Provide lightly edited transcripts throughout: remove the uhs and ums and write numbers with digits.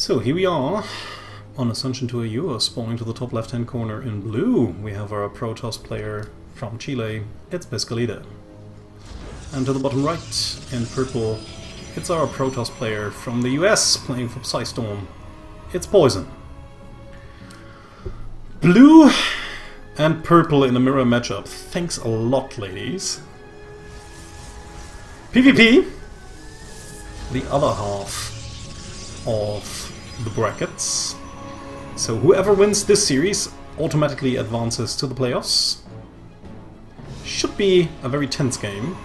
So here we are on Ascension to AU, spawning to the top left hand corner in blue. We have our Protoss player from Chile, it's Piscolita. And to the bottom right in purple, it's our Protoss player from the US playing for Psystorm, it's Poizon. Blue and purple in a mirror matchup. Thanks a lot, ladies. PvP, the other half of the brackets. So whoever wins this series automatically advances to the playoffs. Should be a very tense game.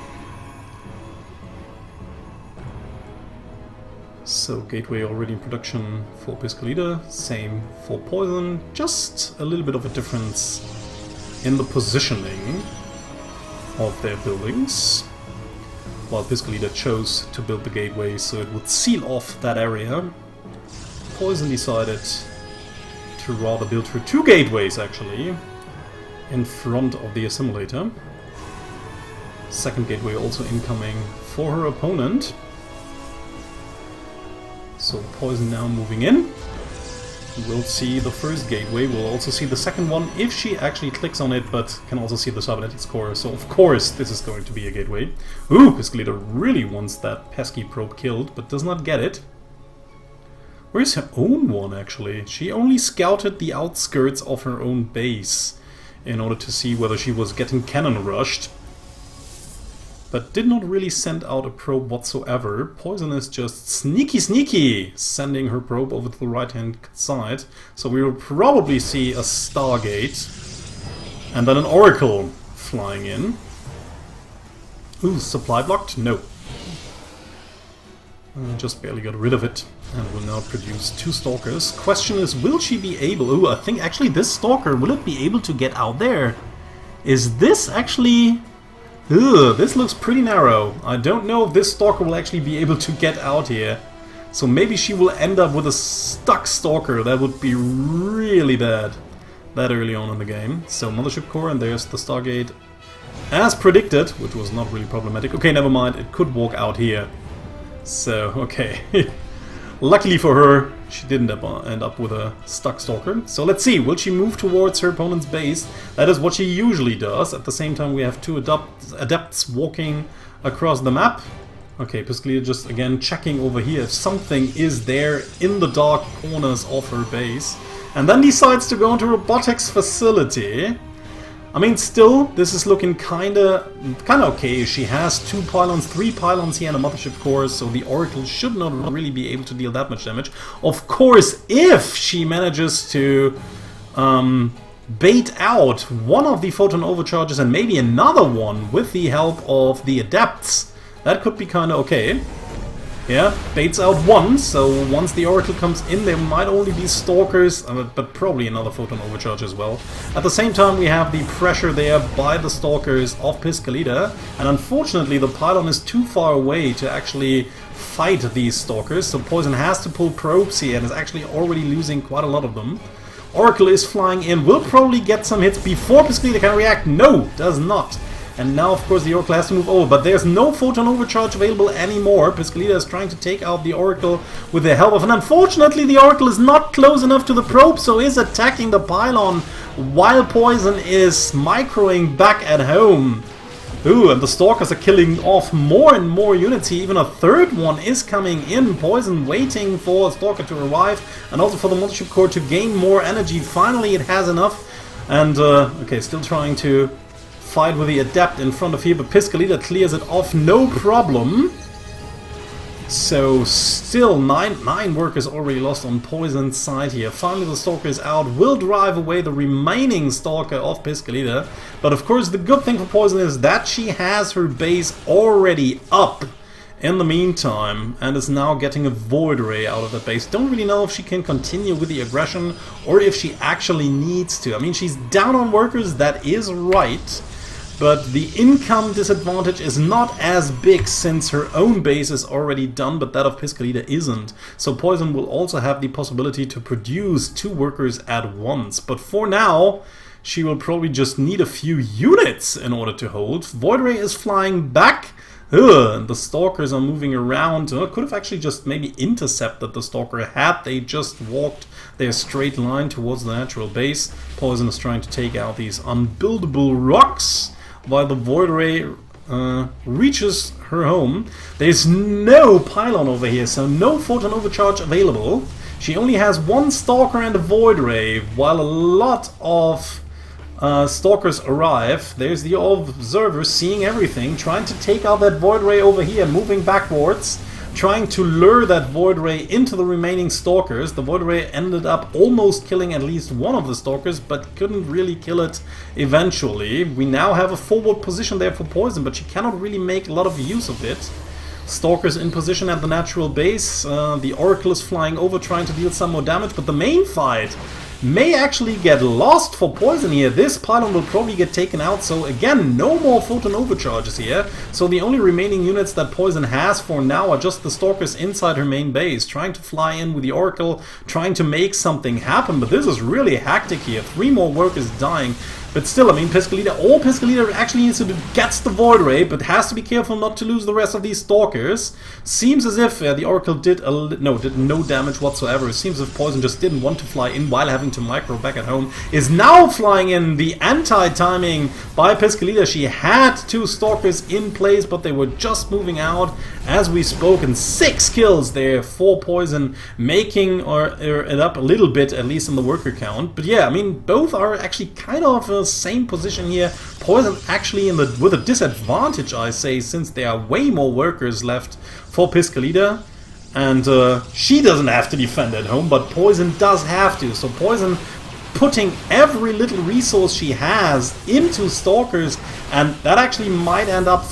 So Gateway already in production for Piscolita, same for Poizon. Just a little bit of a difference in the positioning of their buildings. While Piscolita chose to build the gateway so it would seal off that area, Poizon decided to rather build her two gateways actually in front of the assimilator. Second gateway also incoming for her opponent. So Poizon now moving in. We'll see the first gateway, we'll also see the second one if she actually clicks on it, but can also see the cybernetics core, so of course this is going to be a gateway. Ooh, Piscolita really wants that pesky probe killed, but does not get it. Where's her own one actually? She only scouted the outskirts of her own base in order to see whether she was getting cannon rushed, but did not really send out a probe whatsoever. Poizon is just sneaky sending her probe over to the right hand side, so we will probably see a Stargate and then an Oracle flying in. Ooh, supply blocked? No. Just barely got rid of it and will now produce two Stalkers. Question is, will she be able... Ooh, I think actually this Stalker, will it be able to get out there? Is this actually... Ugh, this looks pretty narrow. I don't know if this Stalker will actually be able to get out here. So maybe she will end up with a stuck Stalker. That would be really bad that early on in the game. So Mothership Core, and there's the Stargate as predicted, which was not really problematic. Okay, never mind, it could walk out here. So, okay. Luckily for her, she didn't end up with a stuck Stalker. So let's see, will she move towards her opponent's base? That is what she usually does. At the same time we have two adepts walking across the map. Okay, Piscolita just again checking over here if something is there in the dark corners of her base. And then decides to go into robotics facility. I mean, still, this is looking kinda okay. She has two pylons, three pylons here and a Mothership Core, so the Oracle should not really be able to deal that much damage. Of course, if she manages to bait out one of the photon overcharges and maybe another one with the help of the adepts, that could be kinda okay. Yeah, baits out one, so once the Oracle comes in there might only be Stalkers, but probably another Photon Overcharge as well. At the same time we have the pressure there by the Stalkers of Piscolita, and unfortunately the pylon is too far away to actually fight these Stalkers, so Poizon has to pull probes here and is actually already losing quite a lot of them. Oracle is flying in, will probably get some hits before Piscolita can react. No, does not. And now, of course, the Oracle has to move over, but there's no Photon Overcharge available anymore. Piscolita is trying to take out the Oracle with the help of... And unfortunately, the Oracle is not close enough to the probe, so is attacking the pylon while Poizon is microing back at home. Ooh, and the Stalkers are killing off more and more units here. Even a third one is coming in. Poizon waiting for a Stalker to arrive, and also for the Mothership Core to gain more energy. Finally, it has enough. And, okay, still trying to fight with the Adept in front of here, but Piscolita clears it off no problem. So still nine workers already lost on Poizon's side here. Finally the Stalker is out, will drive away the remaining Stalker of Piscolita. But of course the good thing for Poizon is that she has her base already up in the meantime and is now getting a Void Ray out of that base. Don't really know if she can continue with the aggression or if she actually needs to. I mean, she's down on workers, that is right. But the income disadvantage is not as big since her own base is already done, but that of Piscolita isn't. So Poizon will also have the possibility to produce two workers at once. But for now, she will probably just need a few units in order to hold. Void Ray is flying back. And the Stalkers are moving around. Could have actually just maybe intercepted the Stalker had they just walked their straight line towards the natural base. Poizon is trying to take out these unbuildable rocks while the Void Ray reaches her home. There's no pylon over here, so no photon overcharge available. She only has one Stalker and a Void Ray, while a lot of Stalkers arrive. There's the Observer seeing everything, trying to take out that Void Ray over here, moving backwards, trying to lure that Void Ray into the remaining Stalkers. The Void Ray ended up almost killing at least one of the Stalkers, but couldn't really kill it eventually. We now have a forward position there for Poizon, but she cannot really make a lot of use of it. Stalkers in position at the natural base. The Oracle is flying over, trying to deal some more damage, but the main fight may actually get lost for Poizon here. This pylon will probably get taken out, so again, no more photon overcharges here. So the only remaining units that Poizon has for now are just the Stalkers inside her main base, trying to fly in with the Oracle, trying to make something happen, but this is really hectic here. 3 more workers dying. But still, I mean, Piscolita, all Piscolita actually needs to do gets the Void Ray, but has to be careful not to lose the rest of these Stalkers. Seems as if the Oracle did no damage whatsoever. It seems as if Poizon just didn't want to fly in while having to micro back at home. Is now flying in. The anti-timing by Piscolita. She had 2 Stalkers in place, but they were just moving out as we spoke. And 6 kills there for Poizon, making it up a little bit, at least in the worker count. But yeah, I mean, both are actually kind of same position here. Poizon actually with a disadvantage, I say, since there are way more workers left for Piscolita, and she doesn't have to defend at home, but Poizon does have to. So Poizon putting every little resource she has into Stalkers, and that actually might end up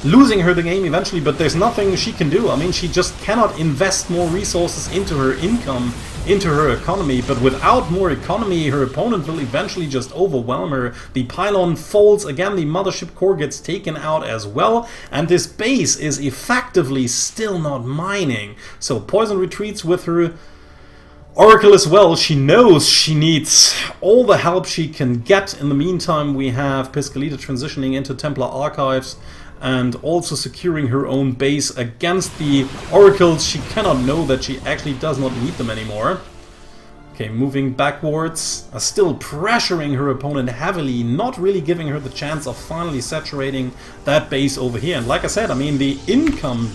losing her the game eventually, but there's nothing she can do. I mean, she just cannot invest more resources into her income, into her economy, but without more economy, her opponent will eventually just overwhelm her. The pylon folds again, the mothership core gets taken out as well, and this base is effectively still not mining. So Poizon retreats with her Oracle as well. She knows she needs all the help she can get. In the meantime, we have Piscolita transitioning into Templar Archives and also securing her own base against the Oracles. She cannot know that she actually does not need them anymore. Okay, moving backwards, still pressuring her opponent heavily, not really giving her the chance of finally saturating that base over here. And like I said, I mean, the income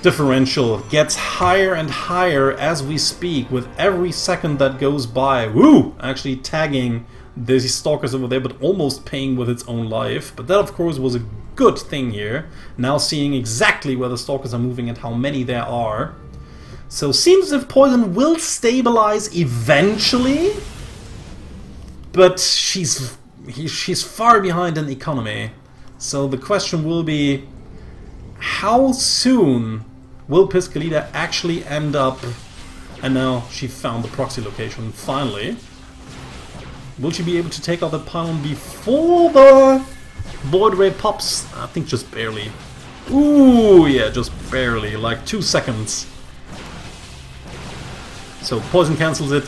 differential gets higher and higher as we speak with every second that goes by. Woo! Actually tagging these Stalkers over there, but almost paying with its own life. But that, of course, was a good thing here. Now seeing exactly where the Stalkers are moving and how many there are. So seems as if Poizon will stabilize eventually, but she's far behind in economy. So the question will be, how soon will Piscolita actually end up? And now she found the proxy location finally. Will she be able to take out the pylon before the Void Ray pops? I think just barely. Ooh, yeah, just barely, like 2 seconds. So Poizon cancels it,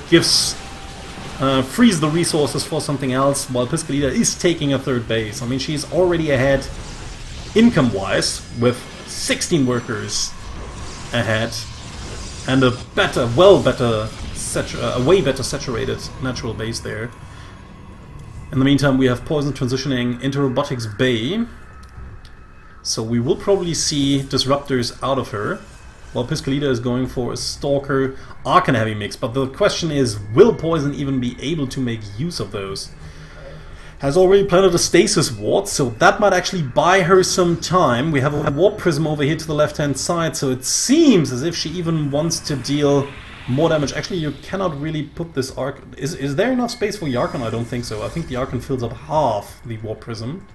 frees the resources for something else, while Piscolita is taking a 3rd base. I mean, she's already ahead income-wise with 16 workers ahead and a way better saturated natural base there. In the meantime, we have Poizon transitioning into Robotics Bay, so we will probably see disruptors out of her, while Piscolita is going for a Stalker Arcane Heavy mix. But the question is, will Poizon even be able to make use of those? Has already planted a Stasis Ward, so that might actually buy her some time. We have a Warp Prism over here to the left-hand side, so it seems as if she even wants to deal more damage. Actually, you cannot really put this Arc... Is there enough space for the Archon? I don't think so. I think the Archon fills up half the Warp Prism.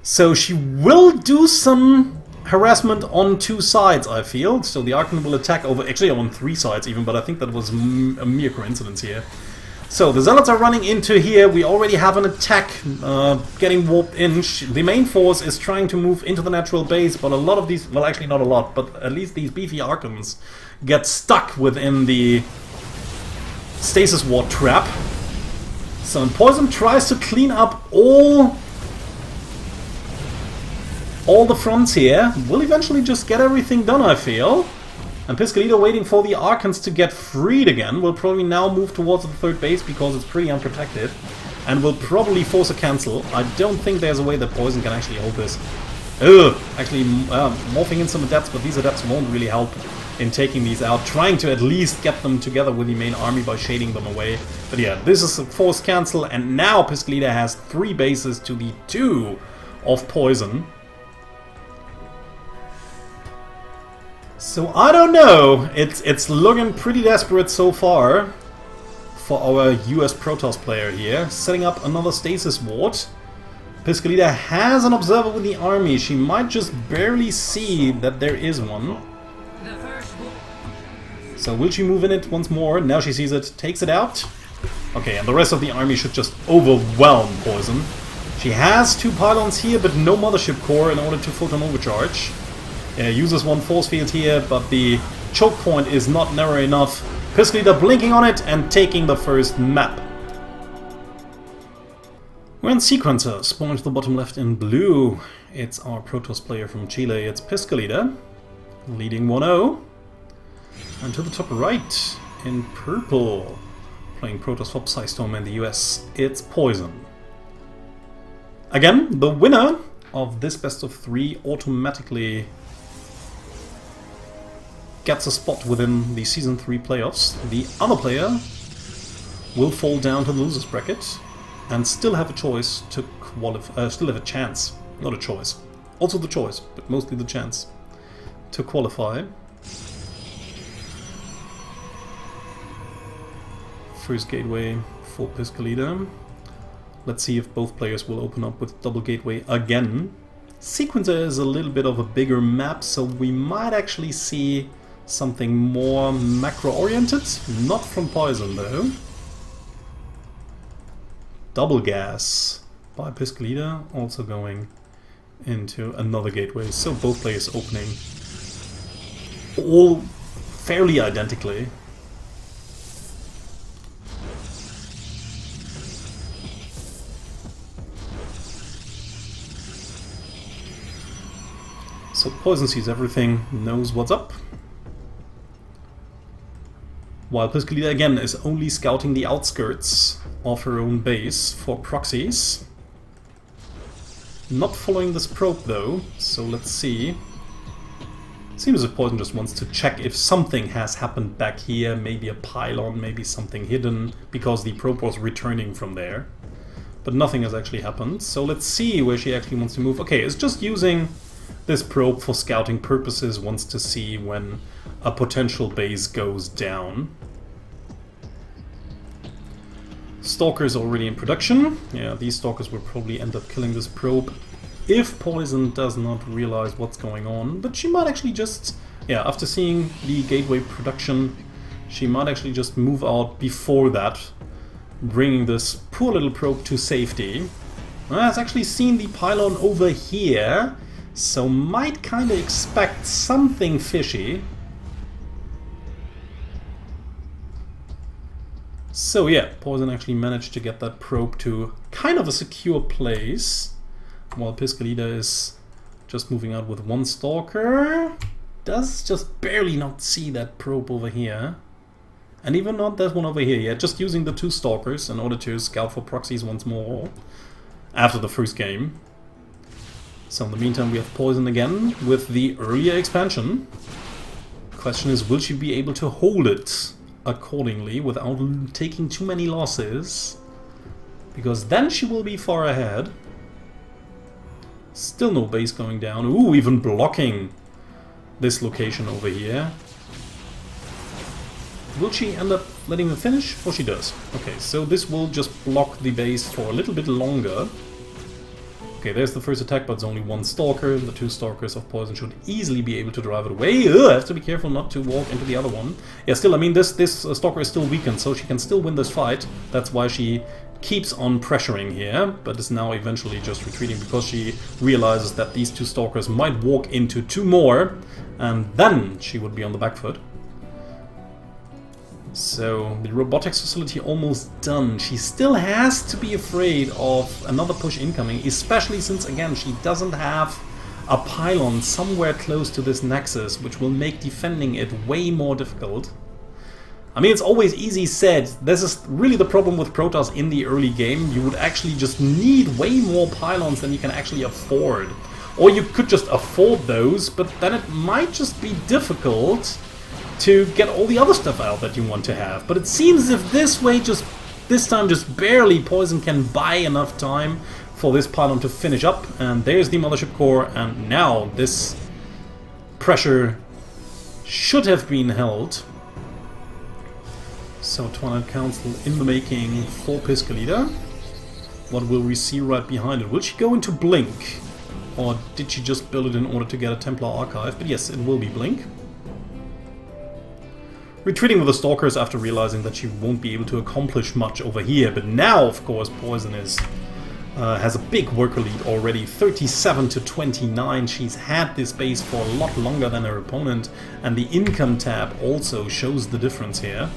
So she will do some harassment on 2 sides, I feel. So the Archon will attack over... Actually, on 3 sides even, but I think that was a mere coincidence here. So the Zealots are running into here. We already have an attack getting warped in. The main force is trying to move into the natural base, but a lot of these... Well, actually not a lot, but at least these beefy Archons get stuck within the Stasis Ward trap. So Poizon tries to clean up all all the fronts here will eventually just get everything done, I feel. And Piscolita waiting for the Archons to get freed again. Will probably now move towards the third base because it's pretty unprotected. And will probably force a cancel. I don't think there's a way that Poizon can actually hold this. Ugh! Actually, morphing in some adepts, but these adepts won't really help in taking these out. Trying to at least get them together with the main army by shading them away. But yeah, this is a forced cancel, and now Piscolita has 3 bases to the 2 of Poizon. So I don't know, it's looking pretty desperate so far for our US Protoss player here, setting up another stasis ward. Piscolita has an observer with the army, she might just barely see that there is one. So will she move in it once more? Now she sees it, takes it out. Okay, and the rest of the army should just overwhelm Poizon. She has 2 pylons here, but no mothership core in order to photon overcharge. Uses 1 force field here, but the choke point is not narrow enough. Piscolita blinking on it and taking the first map. We're in Sequencer, spawned to the bottom left in blue. It's our Protoss player from Chile, it's Piscolita, leading 1-0. And to the top right, in purple, playing Protoss for Psystorm in the US, it's Poizon. Again, the winner of this best of 3 automatically gets a spot within the Season 3 playoffs. The other player will fall down to the losers bracket and still have a choice to qualify. Still have a chance, not a choice. Also the choice, but mostly the chance to qualify. First gateway for Piscolita. Let's see if both players will open up with double gateway again. Sequencer is a little bit of a bigger map, so we might actually see something more macro-oriented. Not from Poizon though. Double gas by Piscolita, also going into another gateway. So both players opening all fairly identically. So Poizon sees everything, knows what's up. While Piscolita again is only scouting the outskirts of her own base for proxies. Not following this probe though, so let's see. Seems as if Poizon just wants to check if something has happened back here, maybe a pylon, maybe something hidden, because the probe was returning from there. But nothing has actually happened, so let's see where she actually wants to move. Okay, it's just using this probe for scouting purposes, wants to see when a potential base goes down. Stalkers already in production. Yeah, these stalkers will probably end up killing this probe if Poizon does not realize what's going on. But she might actually just, yeah, after seeing the gateway production, she might actually just move out before that, bringing this poor little probe to safety. It's actually seen the pylon over here, so might kind of expect something fishy. So yeah, Poizon actually managed to get that probe to kind of a secure place, while Piscolita is just moving out with 1 stalker. Does just barely not see that probe over here. And even not that one over here yet, just using the 2 stalkers in order to scout for proxies once more after the first game. So in the meantime we have Poizon again with the earlier expansion. Question is, will she be able to hold it accordingly without taking too many losses? Because then she will be far ahead. Still no base going down. Ooh, even blocking this location over here. Will she end up letting them finish? Oh, she does. Okay, so this will just block the base for a little bit longer. Okay, there's the first attack, but it's only 1 stalker. The 2 stalkers of Poizon should easily be able to drive it away. Ugh, I have to be careful not to walk into the other one. Yeah, still, I mean, this stalker is still weakened, so she can still win this fight. That's why she keeps on pressuring here, but is now eventually just retreating because she realizes that these 2 stalkers might walk into 2 more, and then she would be on the back foot. So, the robotics facility almost done. She still has to be afraid of another push incoming, especially since, again, she doesn't have a pylon somewhere close to this nexus, which will make defending it way more difficult. I mean, it's always easy said. This is really the problem with Protoss in the early game. You would actually just need way more pylons than you can actually afford. Or you could just afford those, but then it might just be difficult to get all the other stuff out that you want to have. But it seems as if this time just barely Poizon can buy enough time for this pylon to finish up. And there's the Mothership Core, and now this pressure should have been held. So Twilight Council in the making for Piscolita. What will we see right behind it? Will she go into Blink? Or did she just build it in order to get a Templar Archive? But yes, it will be Blink. Retreating with the Stalkers after realizing that she won't be able to accomplish much over here. But now, of course, Poizon has a big worker lead already, 37 to 29. She's had this base for a lot longer than her opponent. And the income tab also shows the difference here.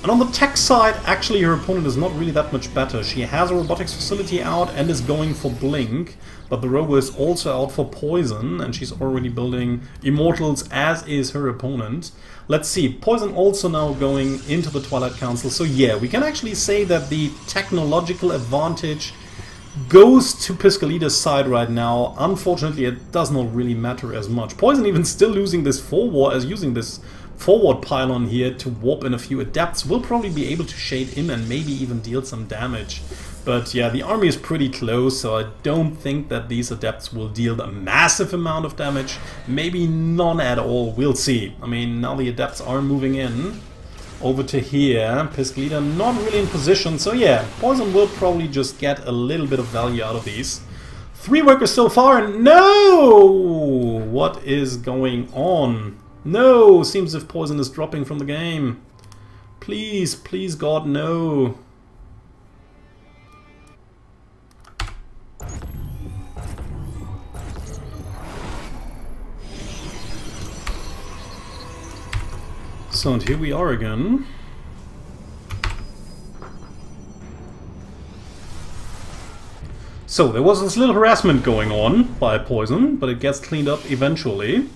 And on the tech side, actually her opponent is not really that much better. She has a robotics facility out and is going for Blink, but the robo is also out for Poizon, and she's already building Immortals, as is her opponent. Let's see, Poizon also now going into the Twilight Council, so yeah, we can actually say that the technological advantage goes to Piscolita's side right now. Unfortunately, it does not really matter as much. Poizon even still losing this using this forward pylon here to warp in a few adepts. Will probably be able to shade in and maybe even deal some damage. But yeah, the army is pretty close, so I don't think that these adepts will deal a massive amount of damage. Maybe none at all, we'll see. I mean, now the adepts are moving in over to here. Piscolita not really in position, so yeah, Poizon will probably just get a little bit of value out of these. 3 workers so far, no! What is going on? No! Seems as if Poizon is dropping from the game. Please, please God, no. So, and here we are again. So, there was this little harassment going on by Poizon, but it gets cleaned up eventually.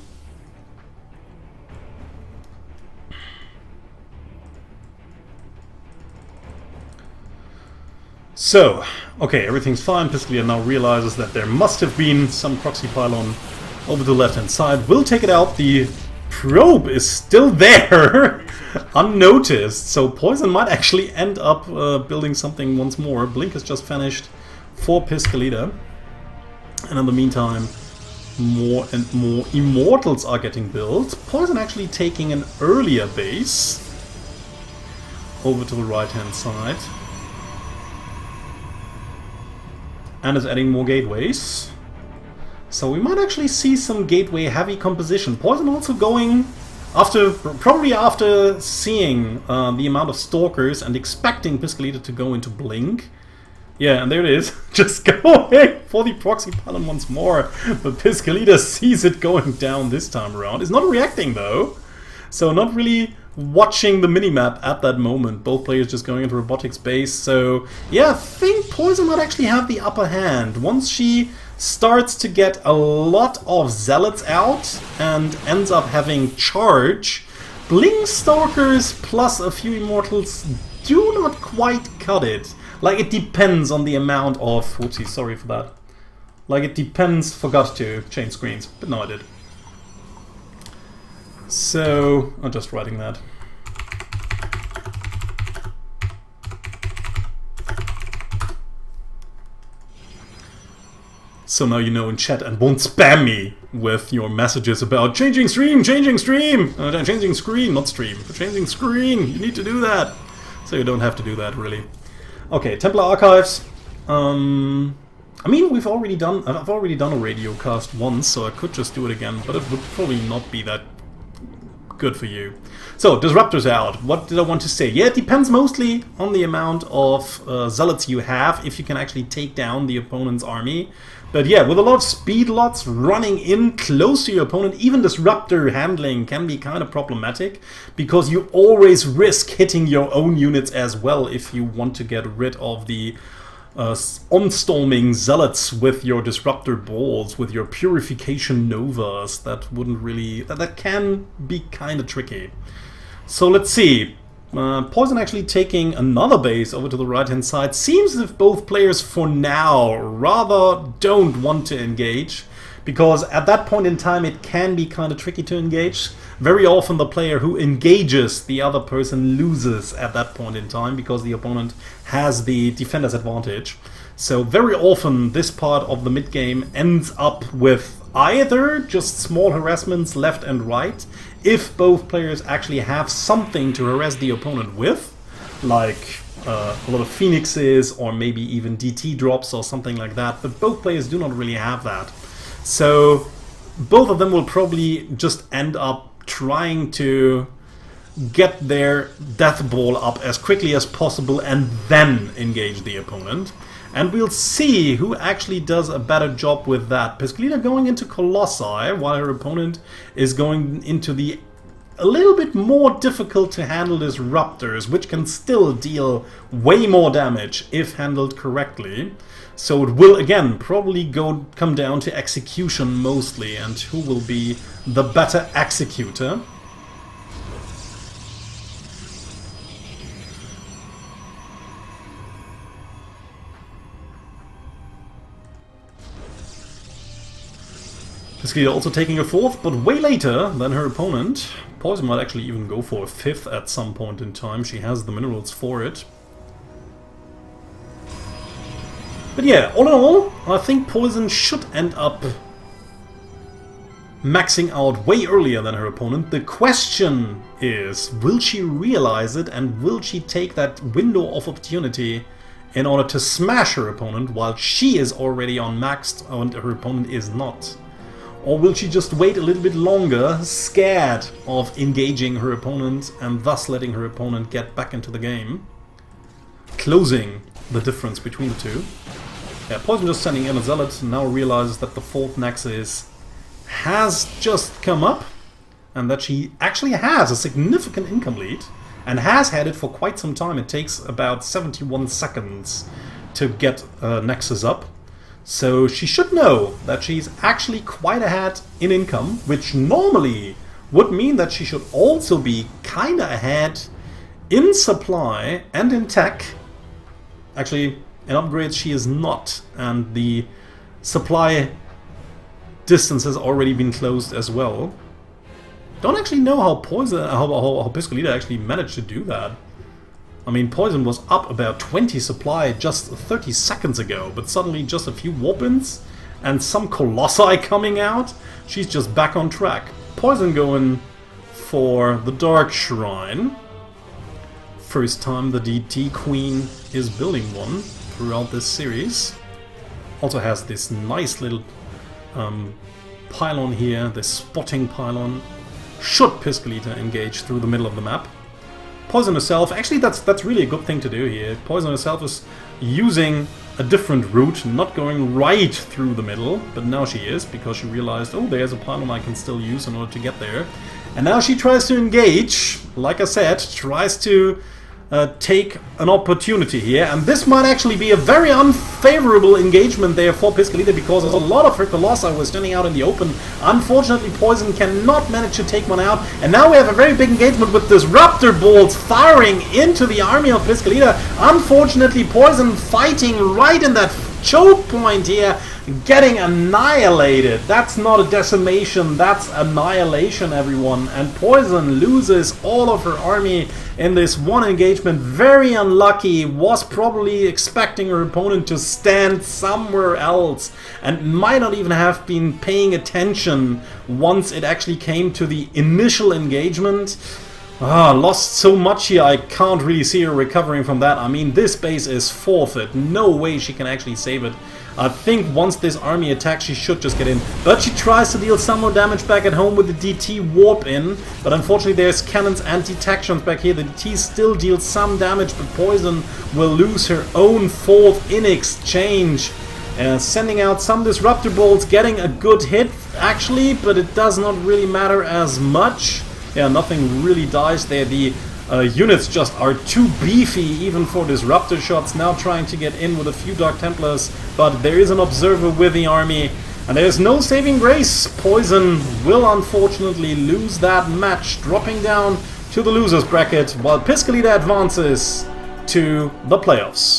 So, okay, everything's fine. Piscolita now realizes that there must have been some proxy pylon over the left-hand side. We'll take it out. The probe is still there, unnoticed. So Poizon might actually end up building something once more. Blink has just finished for Piscolita. And in the meantime, more and more Immortals are getting built. Poizon actually taking an earlier base over to the right-hand side. And is adding more gateways. So we might actually see some gateway heavy composition. Poizon also going probably after seeing the amount of Stalkers and expecting Piscolita to go into Blink. Yeah, and there it is. Just going for the proxy pylon once more. But Piscolita sees it going down this time around. Is not reacting though. So not really watching the minimap at that moment. Both players just going into robotics base. So yeah, I think Poizon might actually have the upper hand. Once she starts to get a lot of zealots out and ends up having charge, Blink Stalkers plus a few Immortals do not quite cut it. Like, it depends on the amount of... Whoopsie, sorry for that. Like, it depends... Forgot to change screens, but no, I did. So, I'm just writing that. So now you know in chat and won't spam me with your messages about changing stream, changing screen, not stream, but changing screen. You need to do that. So you don't have to do that, really. Okay, Templar Archives. I mean, I've already done a radio cast once, so I could just do it again, but it would probably not be that good for you. So, Disruptors out. What did I want to say? Yeah, it depends mostly on the amount of zealots you have, if you can actually take down the opponent's army. But yeah, with a lot of speed lots running in close to your opponent, even Disruptor handling can be kind of problematic, because you always risk hitting your own units as well if you want to get rid of the on-storming zealots with your disruptor balls, with your purification novas. That wouldn't really... that can be kind of tricky. So let's see. Poizon actually taking another base over to the right-hand side. Seems as if both players for now rather don't want to engage, because at that point in time it can be kind of tricky to engage. Very often the player who engages the other person loses at that point in time, because the opponent has the defender's advantage. So very often this part of the mid-game ends up with either just small harassments left and right, if both players actually have something to harass the opponent with, like a lot of phoenixes or maybe even DT drops or something like that, but both players do not really have that. So both of them will probably just end up trying to get their death ball up as quickly as possible and then engage the opponent. And we'll see who actually does a better job with that. Piscolita going into Colossi, while her opponent is going into the a little bit more difficult to handle disruptors, which can still deal way more damage if handled correctly. So it will again probably come down to execution mostly, and who will be the better executor. Piscolita also taking a fourth, but way later than her opponent. Poizon might actually even go for a fifth at some point in time. She has the minerals for it. But yeah, all in all, I think Poizon should end up maxing out way earlier than her opponent. The question is, will she realize it, and will she take that window of opportunity in order to smash her opponent while she is already on maxed and her opponent is not? Or will she just wait a little bit longer, scared of engaging her opponent and thus letting her opponent get back into the game, closing the difference between the two? Yeah, Poizon just sending in a zealot, now realizes that the fourth Nexus has just come up and that she actually has a significant income lead and has had it for quite some time. It takes about 71 seconds to get Nexus up. So she should know that she's actually quite ahead in income, which normally would mean that she should also be kinda ahead in supply and in tech. Actually, in upgrades she is not, and the supply distance has already been closed as well. Don't actually know how Piscolita actually managed to do that. I mean, Poizon was up about 20 supply just 30 seconds ago, but suddenly just a few warp-ins and some Colossi coming out, she's just back on track. Poizon going for the Dark Shrine. First time the DT Queen is building one throughout this series. Also has this nice little pylon here, this spotting pylon. Should Piscolita engage through the middle of the map. Poizon herself, actually that's really a good thing to do here. Poizon herself is using a different route, not going right through the middle, but now she is, because she realized, oh, there's a pylon I can still use in order to get there. And now she tries to engage, like I said, tries to take an opportunity here, and this might actually be a very unfavorable engagement there for Piscolita, because a lot of her Colossi were standing out in the open. Unfortunately, Poizon cannot manage to take one out, and now we have a very big engagement with disruptor bolts firing into the army of Piscolita. Unfortunately, Poizon fighting right in that choke point here, getting annihilated. That's not a decimation, that's annihilation, everyone. And Poizon loses all of her army in this one engagement. Very unlucky, was probably expecting her opponent to stand somewhere else and might not even have been paying attention once it actually came to the initial engagement. Lost so much here, I can't really see her recovering from that. I mean, this base is forfeit. No way she can actually save it. I think once this army attacks, she should just get in. But she tries to deal some more damage back at home with the DT warp in. But unfortunately, there's cannons and detections back here. The DT still deals some damage, but Poizon will lose her own fourth in exchange. Sending out some disruptor bolts, getting a good hit, actually, but it does not really matter as much. Yeah, nothing really dies there. The units just are too beefy even for disruptor shots. Now trying to get in with a few Dark Templars, but there is an observer with the army, and there's no saving grace. Poizon will unfortunately lose that match, dropping down to the losers bracket, while Piscolita advances to the playoffs.